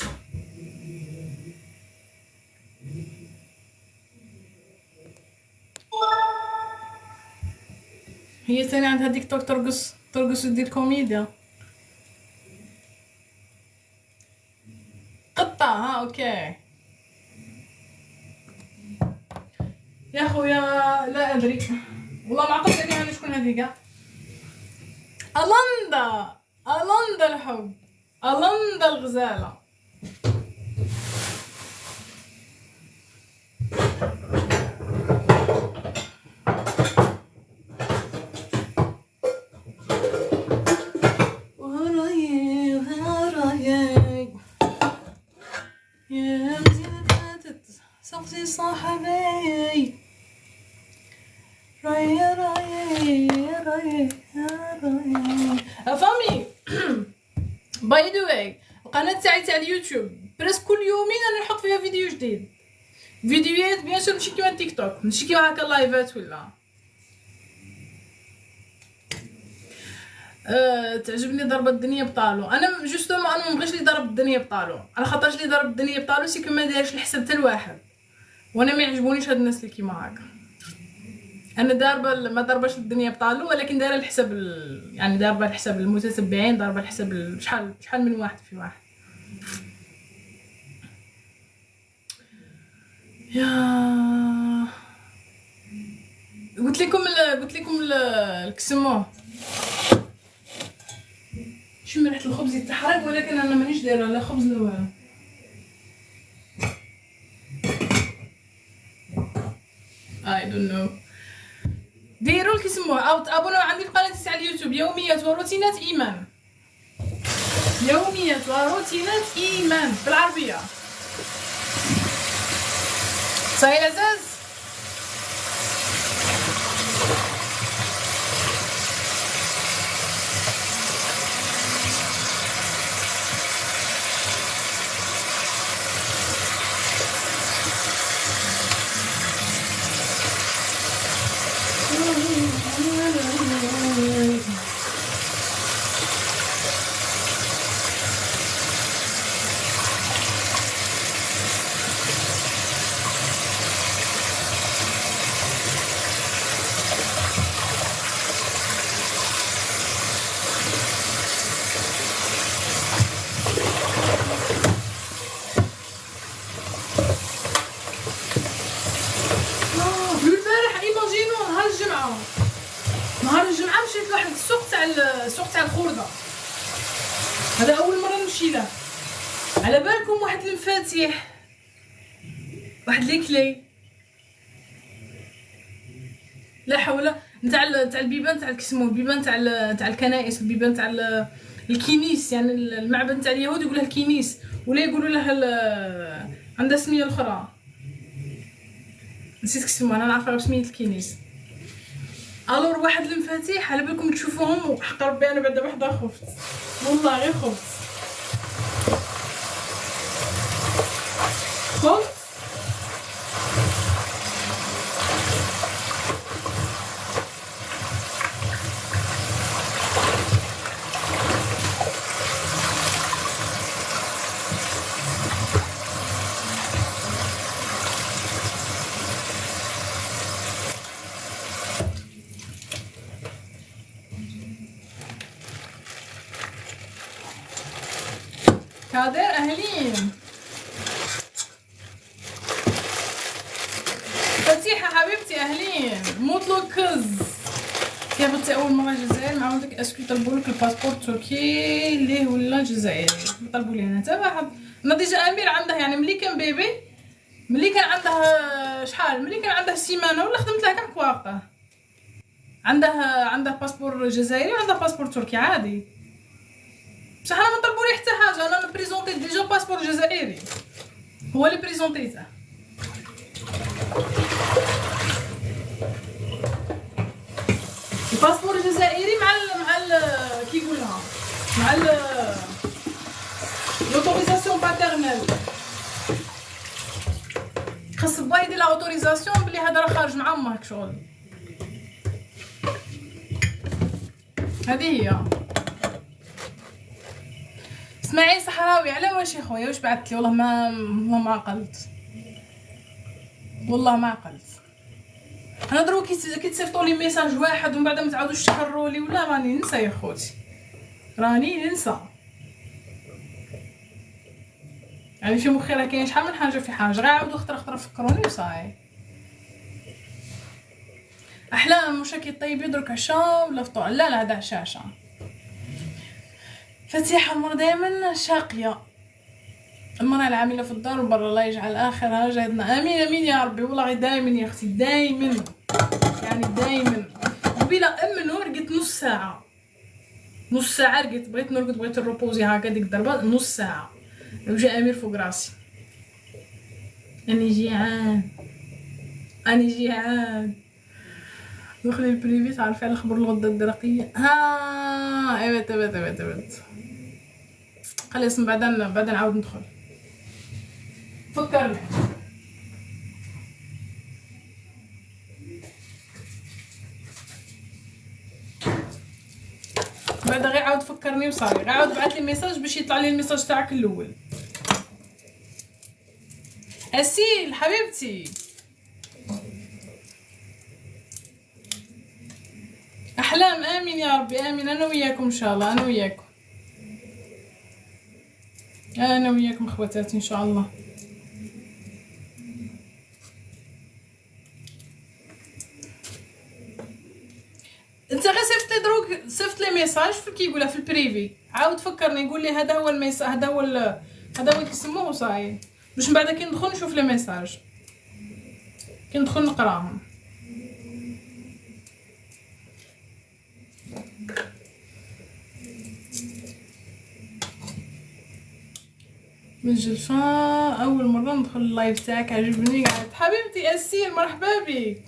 هي ثاني عندها ديك توك ترقص ودير كوميديا. قطة ها اوكي يا خويا. لا ادري والله ما عقلت عليها شكون هذيك. ألندا الحب، ألندا الغزالة. يا مزيانة فاتت صوتي صاحبي راي راي راي راي افامي. باي ذا واي القناه تاعي تاع اليوتيوب بريس كل يومين انا نحط فيها فيديو جديد، فيديوهات بيان سور ماشي كيما تيك توك، ماشي كيما هكا لايفات ولا. تعجبني ضرب الدنيا بطالو. انا جوستومون انا ما بغيتش لي ضرب الدنيا بطالو، على خاطرش لي ضرب الدنيا بطالو سي كو ما دارش الحساب حتى لواحد، وانا ما يعجبونيش هاد الناس اللي كيما هكا. انا داربه ما ضربش الدنيا بطالو، ولكن دايره الحساب يعني داربه الحساب المتتبعين، ضربه الحساب شحال من واحد في واحد. يا قلت لكم الكسمو شم ريحه الخبز يتحرق، ولكن انا مانيش دايره لا خبز لا والو. I don't know. ديروا الكسمو او تابوناو عندي القناه تاع اليوتيوب يوميات وروتينات ايمان، يوميات وروتينات ايمان بالعربيه. صاي لزاز. نهار الجمعة مشيت لواحد السوق تاع الخردة، هذا أول مرة نمشي له. على بالكم واحد المفاتيح، واحد ليكلي، لا حول، نتاع البيبان تاع الكسمو، البيبان تاع الكنائس، البيبان تاع الكنيس، يعني المعبد تاع اليهود يقول له الكنيس، ولا يقولوا له عندها سميه الاخرى نسيت كسمو، انا نعرفها بسميه الكنيس. الور واحد المفاتيح على بالكم تشوفوهم، وحق ربي انا بعد وحده خفت والله، غير خفت. كادر اهلين، فتيحه حبيبتي اهلين، موطلو كز. كيف بغيتي اول مره الجزائر مع ولدك اسكو طلبولك الباسبور التركي ليه ولا الجزائري؟ طلبوا لي انا حتى واحد. انا ديجا امير عنده، يعني ملي كان بيبي، ملي كان عنده شحال، ملي كان عنده سيمانه ولا خدمت له كاع كواقطه، عنده باسبور جزائري وعنده باسبور تركي عادي. بصح انا ما طلبوا لي حتى حاجه، انا بريزونطيت ديجا باسبور جزائري، هو اللي بريزونطيته. الباسبور الجزائري مع كي يقولها مع لوتوريزاسيون باترنال، خاص با يدير لا اوتوريزاسيون بلي هذا راه خارج مع امك شغل. هذه هي. اسماعيل صحراوي على واش يا خويا؟ واش بعثت لي؟ والله ما عقلت، والله ما عقلت. انا دروك كي تصيفطوا لي ميساج واحد ومن بعد ما تعاودوش تحروا لي، ولا راني ننسى يا خوتي، راني ننسى. يعني في مخي راه كاين شحال من حاجه في حاجه، غير عاودوا خطره فكروني وصاي. احلام واش راكي طيبي درك عشاء ولا فطور؟ لا هذا عشاء. فتيحه المره دائما شاقيه. المرأة العاملة في الدار وبرا الله يجعل آخرها جهدنا. آمين آمين يا ربي. والله غير دايما يا أختي دايما يعني دايما. قبيلة أمنو رقدت نص ساعة رقدت، بغيت نرقد بغيت نروبوزي هكا ديك الضربة نص ساعة وجا أمير فوق راسي. أني جيعان دخلي البريفي تعرفي على خبر الغدة الدرقية. ها ابد خلاص بعد نعاود ندخل. فكرني بعد غير عاود فكرني وصافي. غير عاود بعث لي ميساج باش يطلع لي الميساج تاعك الاول. اسيل حبيبتي احلام. امين يا ربي امين. انا وياكم ان شاء الله. انا وياكم اخواتاتي ان شاء الله. انت غير صيفط لي ميساج في كيقولها في البريفي. عاود فكرني يقول لي هذا هو الميساج، هذا هو كيسموه وصاي باش من بعد كي ندخل نشوف لي ميساج كي ندخل نقراهم. من جلفة اول مره ندخل اللايف تاعك عجبني قاعد. حبيبتي اسيل مرحبا بك.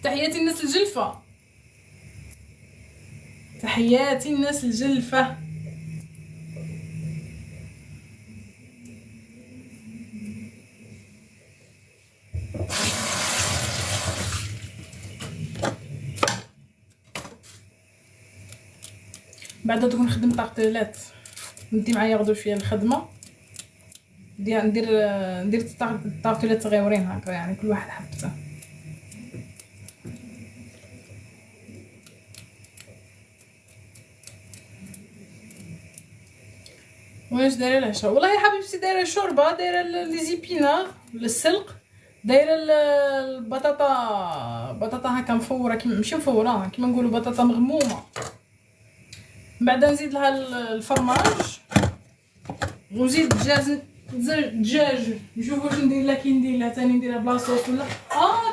تحياتي الناس الجلفه. تحياتي الناس الجلفه. بعد تكون خدمت طاقتلات ندي معايا غدو شويه الخدمه ندير طاقتلات صغيورين هكا يعني كل واحد حبته. واش دايره العشاء؟ والله يا حبيبتي دايره الشوربه، دايره لي زيبينار للسلق، دايره بطاطا هكا مفوره كيما ماشي مفوره كيما نقولوا بطاطا مغمومه. بعد نزيد لها الفرماج ونزيد دجاج نشوف واش ندير لها. كي ندير لها ثاني نديرها بلا صوص ولا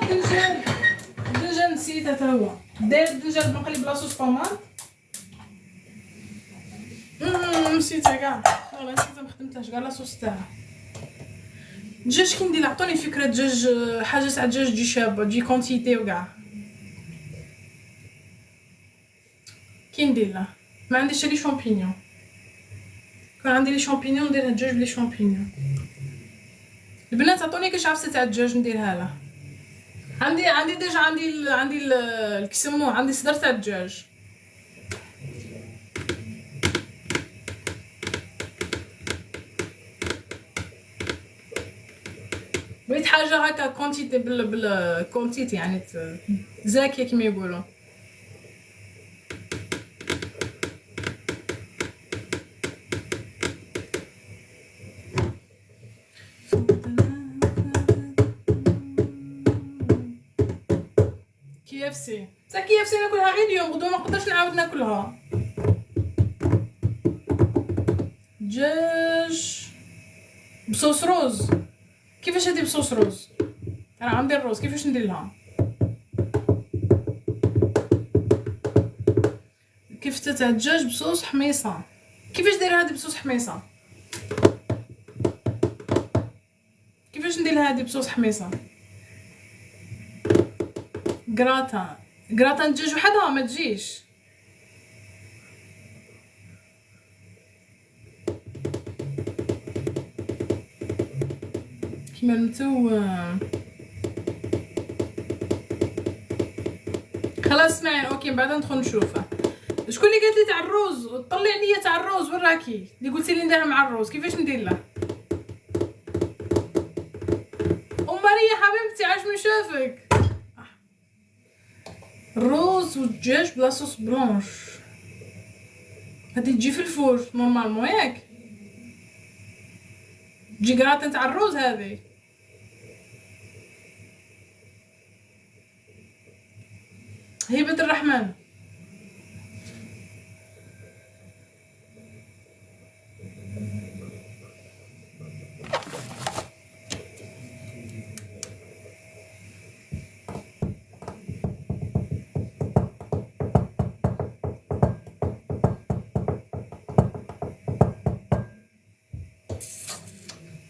الدجاج نسيت حتى هو. داير الدجاج مقلي بلا صوص طوماط. نسيتها كاع والله نسيتها ما خدمتهاش كاع لا صوص تاعها. الدجاج كي ندير عطوني فكره دجاج حاجه تاع الدجاج تجي شابه تجي كونتيتي وكاع. كي ندير له ما عنديش لي شامبينيون. كان عندي لي شامبينيون نديرها الدجاج بلي شامبينيون. البنات عطوني كاش عفسه تاع الدجاج نديرها له. عندي ديجا عندي كيسموه عندي صدر تاع الدجاج. بغيت حاجه هكا كونتيتي كونتيتي يعني زاكيه كيما يقولوا. KFC ناكلها غير اليوم غدوه ما نقدرش نعاود ناكلها. دجاج بصوص روز. كيفاش هادي بصوص روز؟ انا عندي الروز كيفاش ندير لها؟ كفتة تاع الدجاج بصوص حميصه. كيفاش دايره هادي بصوص حميصه؟ كيفاش ندير لها هادي بصوص حميصه؟ كراتان دجاج وحدها ما تجيش. كيما نتو خلاص اسمعي اوكي بعدا ندخل نشوفه. شكون اللي قالت لي تاع الروز؟ طلعي عليا تاع الروز وين راكي اللي قلتي لي نديرها مع الروز؟ كيفاش ندير له؟ ماريا حبيبتي عاش من شافك. الروز والدجاج بلا صوص بلونش هادي تجي في الفور نورمالمون ياك تجي كراتان تاع الروز هذه. هبة الرحمن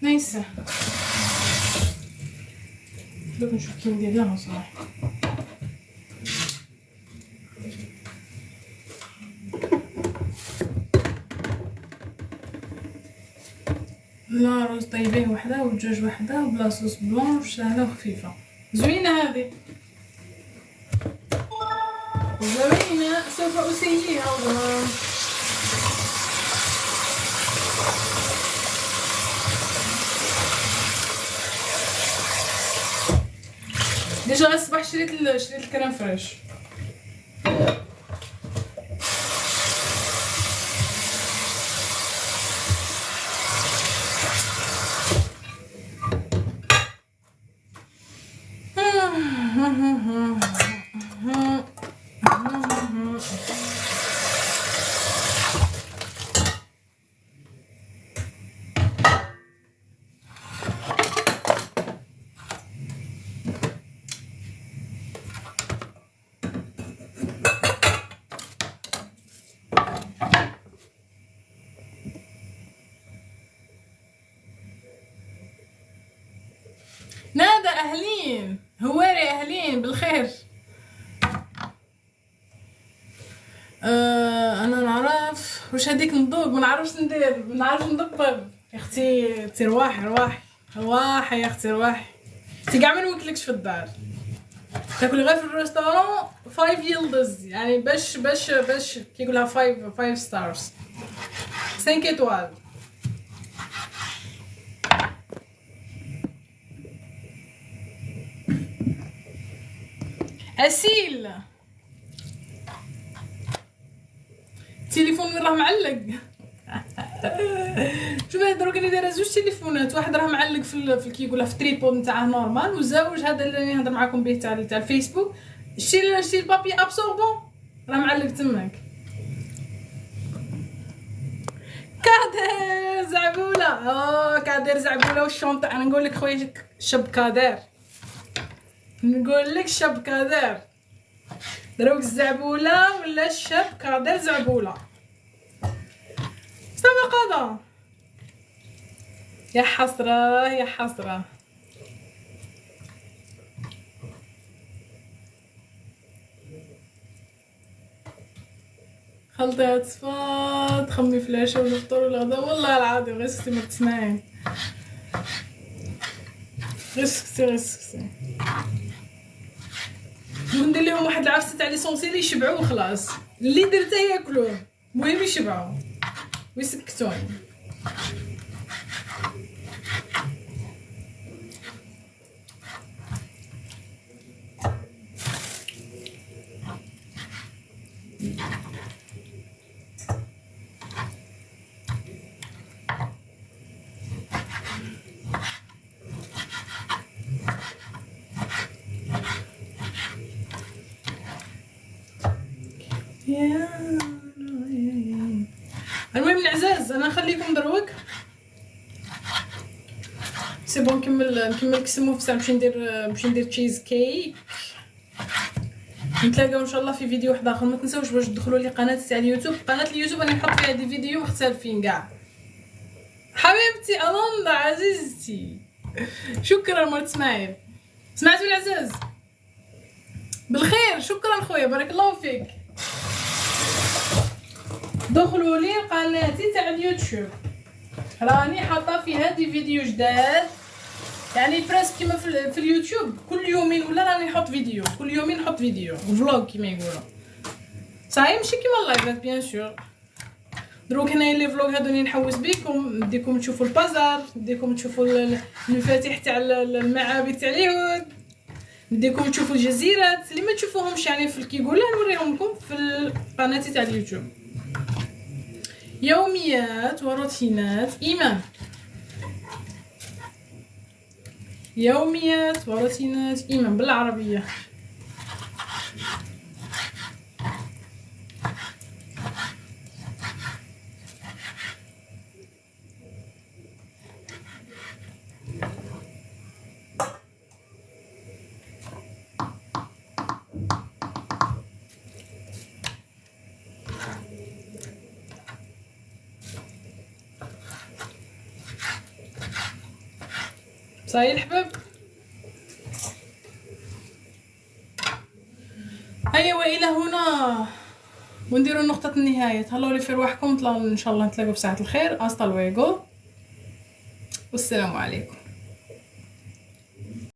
نايسة. دوك نشوف كي ندير لها صراحة. لا رز طيبيه وحده والدجاج وحده وبلا صوص بلونش، سهله وخفيفه زوينه هذه زوينه. سوف اسيها والله. ديجا الصباح شريت الكريم فريش. نادى اهلين، هواري اهلين بالخير. انا نعرف واش هذيك نذوق، ما نعرفش ندير، ما نعرفش ندبر. يا اختي انت رواحي رواحي يا اختي رواحي. انت كاع ما نوكلكش في الدار، تاكلي غير في الريستورون 5 يلدز، يعني باش كيقولها 5 ستارز 5 ايطوال. اسيل التليفون راه معلق. شوف دروك اللي دايره زوج تليفونات، واحد راه معلق في كيقولها في التريبود نتاعه نورمال، وزوج هذا اللي نهضر معاكم به تاع الفيسبوك. شتي البابي ابسوربون راه معلق تماك. كادر زعبوله، كادر زعبوله والشونطه. انا نقول لك خويا شاب كادر، نقول لك شاب كادر دروك الزعبوله ولا الشاب كادر زعبوله. سما قضا يا حسره يا حسره. خلطي صفات خمي فلاشه ولا فطور ولا غدا. والله العظيم غير سكتي ما تسمعين، غير سكتي. ندير لهم واحد العفسه تاع ليسونسيل يشبعوا وخلاص، اللي درته ياكلوه، المهم يشبعوا ويسكتوني. المهم العزاز انا نخليكم دروك سي بون. نكمل كسمو في ساعه. نمشي ندير تشيز كيك. نتلاقاو ان شاء الله في فيديو واحد اخر. ما تنساوش باش تدخلوا لي قناتي تاع اليوتيوب. قناه اليوتيوب انا نحط فيها دي فيديو مختلفين كاع. حبيبتي الوندا عزيزتي شكرا مرت اسماعيل. سمعتوا العزاز بالخير؟ شكرا خويا بارك الله فيك. دخلوا لي قناتي تاع اليوتيوب، راني حاطه فيها دي فيديو جداد، يعني بريسك كيما في اليوتيوب كل يومين ولا راني نحط فيديو، كل يومين نحط فيديو فلوغ كيما يقولوا. صاي ماشي كيما اللايفات بيان سور. دروك هنايا لي فلوغ هادو نحوس بيكم، نديكم تشوفوا البازار، نديكم تشوفوا المفاتيح تاع المعابد تاع اليهود، نديكم تشوفوا الجزيرات اللي ما تشوفوهمش يعني في كيقولها نوريهم لكم في قناتي تاع اليوتيوب. يوميات وروتينات إيمان، يوميات وروتينات إيمان بالعربية. صاي الحباب. هيا والى هنا ونديروا نقطة النهاية. تهلاو لي في رواحكم، ان شاء الله نتلاقوا في ساعة الخير. استا لويغو والسلام عليكم.